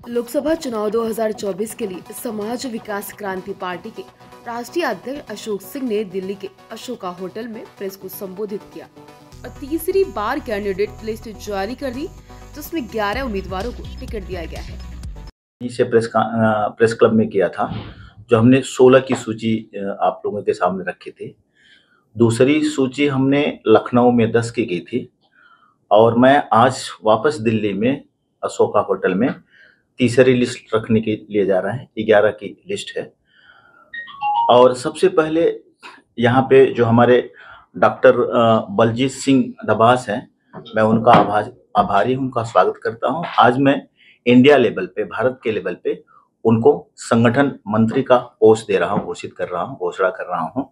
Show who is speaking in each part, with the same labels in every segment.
Speaker 1: लोकसभा चुनाव 2024 के लिए समाज विकास क्रांति पार्टी के राष्ट्रीय अध्यक्ष अशोक सिंह ने दिल्ली के अशोका होटल में प्रेस को संबोधित किया और तीसरी बार कैंडिडेट लिस्ट जारी कर दी, जिसमें 11 उम्मीदवारों को टिकट दिया गया है।
Speaker 2: इसे प्रेस क्लब में किया था, जो हमने 16 की सूची आप लोगों के सामने रखी थी। दूसरी सूची हमने लखनऊ में 10 की गई थी और मैं आज वापस दिल्ली में अशोका होटल में तीसरी लिस्ट रखने के लिए जा रहे हैं। 11 की लिस्ट है। और सबसे पहले यहाँ पे जो हमारे डॉक्टर बलजीत सिंह दबास हैं, मैं उनका आभारी हूँ, उनका स्वागत करता हूँ। आज मैं इंडिया लेवल पे, भारत के लेवल पे उनको संगठन मंत्री का पोस्ट दे रहा हूँ, घोषणा कर रहा हूँ।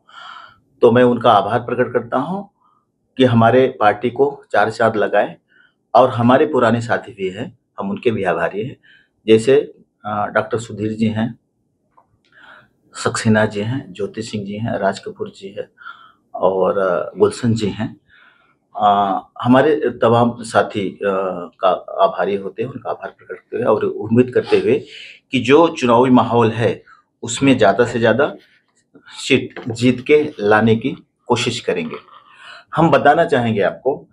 Speaker 2: तो मैं उनका आभार प्रकट करता हूँ कि हमारे पार्टी को 4 चाँद लगाए। और हमारे पुराने साथी भी हैं, हम उनके भी आभारी हैं, जैसे डॉक्टर सुधीर जी हैं, सक्सेना जी हैं, ज्योति सिंह जी हैं, राज कपूर जी हैं और गुलशन जी हैं। हमारे तमाम साथी का आभारी होते हैं, उनका आभार प्रकट करते हुए और उम्मीद करते हुए कि जो चुनावी माहौल है उसमें ज़्यादा से ज़्यादा सीट जीत के लाने की कोशिश करेंगे। हम बताना चाहेंगे आपको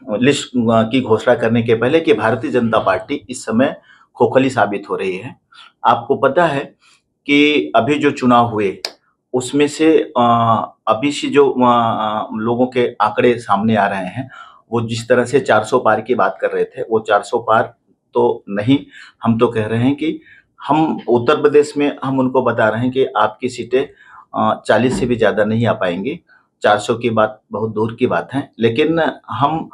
Speaker 2: लिस्ट की घोषणा करने के पहले कि भारतीय जनता पार्टी इस समय खोखली साबित हो रही है। आपको पता है कि अभी जो चुनाव हुए उसमें से अभी से जो लोगों के आंकड़े सामने आ रहे हैं, वो जिस तरह से 400 पार की बात कर रहे थे, वो 400 पार तो नहीं। हम तो कह रहे हैं कि हम उत्तर प्रदेश में हम उनको बता रहे हैं कि आपकी सीटें 40 से भी ज़्यादा नहीं आ पाएंगी। 400 की बात बहुत दूर की बात है, लेकिन हम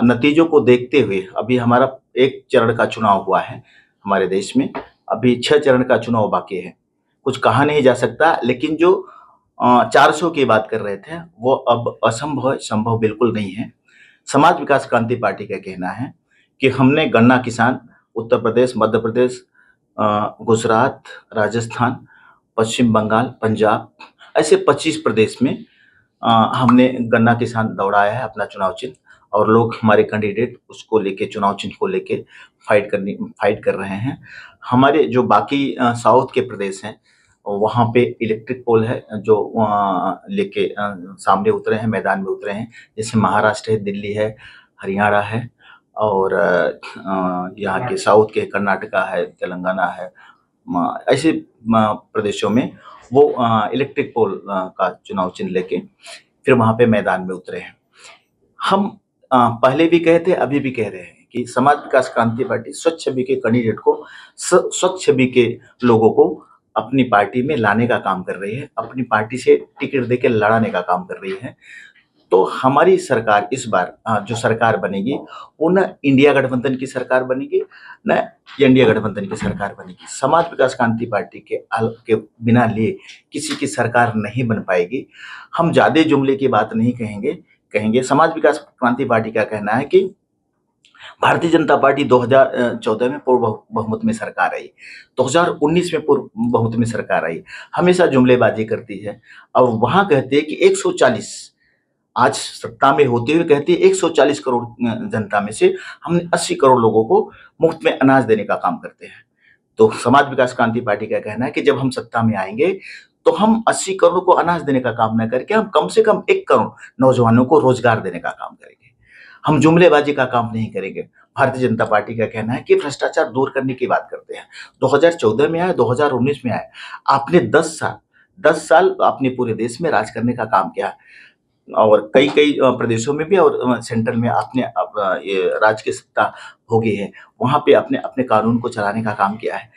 Speaker 2: नतीजों को देखते हुए, अभी हमारा 1 चरण का चुनाव हुआ है हमारे देश में, अभी 6 चरण का चुनाव बाकी है। कुछ कहा नहीं जा सकता, लेकिन जो 400 की बात कर रहे थे वो अब असंभव है, संभव बिल्कुल नहीं है। समाज विकास क्रांति पार्टी का कहना है कि हमने गन्ना किसान उत्तर प्रदेश, मध्य प्रदेश, गुजरात, राजस्थान, पश्चिम बंगाल, पंजाब, ऐसे 25 प्रदेश में हमने गन्ना किसान दौड़ाया है अपना चुनाव चिन्ह, और लोग हमारे कैंडिडेट उसको लेके, चुनाव चिन्ह को लेके फाइट कर रहे हैं। हमारे जो बाकी साउथ के प्रदेश हैं वहाँ पे इलेक्ट्रिक पोल है जो लेके सामने उतरे हैं, मैदान में उतरे हैं, जैसे महाराष्ट्र है, दिल्ली है, हरियाणा है और यहाँ के साउथ के कर्नाटका है, तेलंगाना है, ऐसे प्रदेशों में वो इलेक्ट्रिक पोल का चुनाव चिन्ह लेके फिर वहाँ पे मैदान में उतरे हैं। हम पहले भी कहे थे, अभी भी कह रहे हैं कि समाज विकास क्रांति पार्टी स्वच्छ छवि के कैंडिडेट को, स्वच्छ छवि के लोगों को अपनी पार्टी में लाने का काम कर रही है, अपनी पार्टी से टिकट देके लड़ाने का काम कर रही है। तो हमारी सरकार इस बार जो सरकार बनेगी वो न इंडिया गठबंधन की सरकार बनेगी, न इंडिया गठबंधन की सरकार बनेगी। समाज विकास क्रांति पार्टी के बिना लिए किसी की सरकार नहीं बन पाएगी। हम ज्यादा जुमले की बात नहीं कहेंगे। समाज विकास क्रांति पार्टी का कहना है कि भारतीय जनता पार्टी 2014 में पूर्व बहुमत में सरकार आई, 2019 में पूर्व बहुमत में सरकार आई, हमेशा जुमलेबाजी करती है और वहां कहते हैं कि 140, आज सत्ता में होते हुए कहती है 140 करोड़ जनता में से हमने 80 करोड़ लोगों को मुफ्त में अनाज देने का काम करते हैं। तो समाज विकास क्रांति पार्टी का कहना है कि जब हम सत्ता में आएंगे तो हम 80 करोड़ को अनाज देने का काम न करके हम कम से कम 1 करोड़ नौजवानों को रोजगार देने का काम करेंगे। हम जुमलेबाजी का काम नहीं करेंगे। भारतीय जनता पार्टी का कहना है कि भ्रष्टाचार दूर करने की बात करते हैं। 2014 में आए, 2019 में आए, आपने 10 साल अपने पूरे देश में राज करने का काम किया और कई प्रदेशों में भी और सेंट्रल में आपने ये राज की सत्ता भोगी है, वहां पे आपने अपने कानून को चलाने का काम किया है।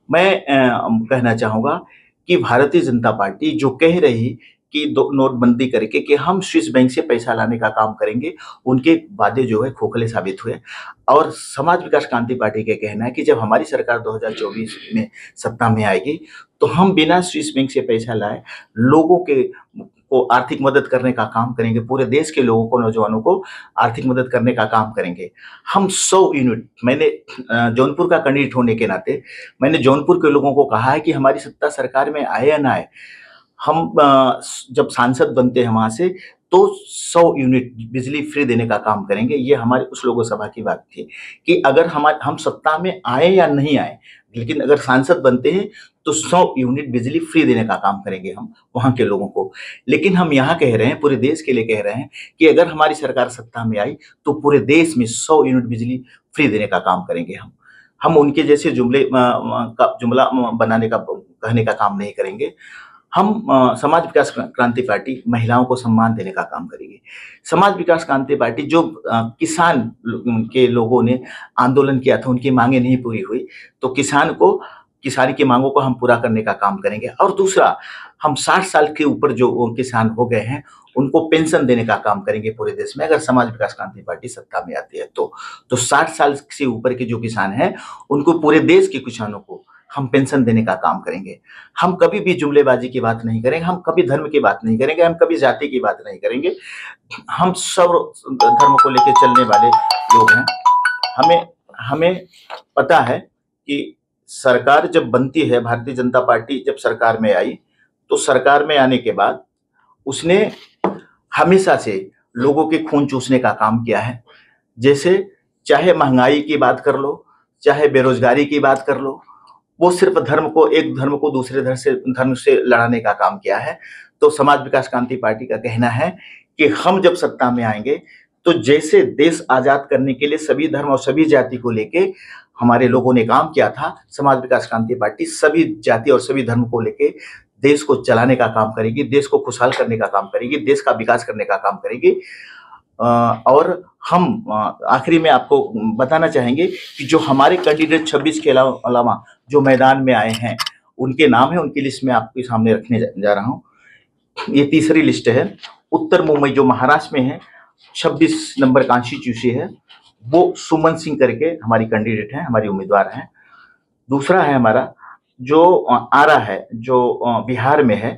Speaker 2: मैं कहना चाहूंगा कि भारतीय जनता पार्टी जो कह रही कि नोटबंदी करके कि हम स्विस बैंक से पैसा लाने का काम करेंगे, उनके वादे जो है खोखले साबित हुए। और समाज विकास क्रांति पार्टी का कहना है कि जब हमारी सरकार 2024 में सत्ता में आएगी तो हम बिना स्विस बैंक से पैसा लाए लोगों को आर्थिक मदद करने का काम करेंगे, पूरे देश के लोगों को, नौजवानों को आर्थिक मदद करने का काम करेंगे। हम 100 यूनिट, मैंने जौनपुर का कैंडिडेट होने के नाते मैंने जौनपुर के लोगों को कहा है कि हमारी सत्ता सरकार में आए या ना आए, हम जब सांसद बनते हैं वहाँ से तो 100 यूनिट बिजली फ्री देने का काम करेंगे। ये हमारे उस लोगों सभा की बात थी कि अगर हम सत्ता में आए या नहीं आए, लेकिन अगर सांसद बनते हैं तो 100 यूनिट बिजली फ्री देने का काम करेंगे हम वहाँ के लोगों को। लेकिन हम यहाँ कह रहे हैं, पूरे देश के लिए कह रहे हैं कि अगर हमारी सरकार सत्ता में आई तो पूरे देश में 100 यूनिट बिजली फ्री देने का काम करेंगे हम। हम उनके जैसे जुमला बनाने का कहने का काम नहीं करेंगे। हम समाज विकास क्रांति पार्टी महिलाओं को सम्मान देने का काम करेंगे। समाज विकास क्रांति पार्टी जो किसान के लोगों ने आंदोलन किया था, उनकी मांगे नहीं पूरी हुई, तो किसानी की मांगों को हम पूरा करने का काम करेंगे। और दूसरा, हम 60 साल के ऊपर जो किसान हो गए हैं उनको पेंशन देने का काम करेंगे पूरे देश में, अगर समाज विकास क्रांति पार्टी सत्ता में आती है तो 60 साल से ऊपर के जो किसान हैं उनको, पूरे देश के किसानों को हम पेंशन देने का काम करेंगे। हम कभी भी जुमलेबाजी की बात नहीं करेंगे, हम कभी धर्म की बात नहीं करेंगे, हम कभी जाति की बात नहीं करेंगे। हम सब धर्म को लेकर चलने वाले लोग हैं। हमें पता है कि सरकार जब बनती है, भारतीय जनता पार्टी जब सरकार में आई तो सरकार में आने के बाद उसने हमेशा से लोगों के खून चूसने का काम किया है। जैसे चाहे महंगाई की बात कर लो, चाहे बेरोजगारी की बात कर लो, वो सिर्फ एक धर्म को दूसरे धर्म से लड़ाने का काम किया है। तो समाज विकास क्रांति पार्टी का कहना है कि हम जब सत्ता में आएंगे तो जैसे देश आजाद करने के लिए सभी धर्म और सभी जाति को लेके हमारे लोगों ने काम किया था, समाज विकास क्रांति पार्टी सभी जाति और सभी धर्म को लेके देश को चलाने का काम करेगी, देश को खुशहाल करने का काम करेगी, देश का विकास करने का काम करेगी। और हम आखिरी में आपको बताना चाहेंगे कि जो हमारे कैंडिडेट 26 के अलावा जो मैदान में आए हैं उनके नाम है, उनकी लिस्ट में आपके सामने रखने जा रहा हूँ। ये तीसरी लिस्ट है। उत्तर मुंबई जो महाराष्ट्र में है, 26 नंबर कॉन्स्टिट्यूंसी है, वो सुमन सिंह करके हमारी कैंडिडेट है, हमारी उम्मीदवार है। दूसरा है हमारा जो आरा है, जो बिहार में है।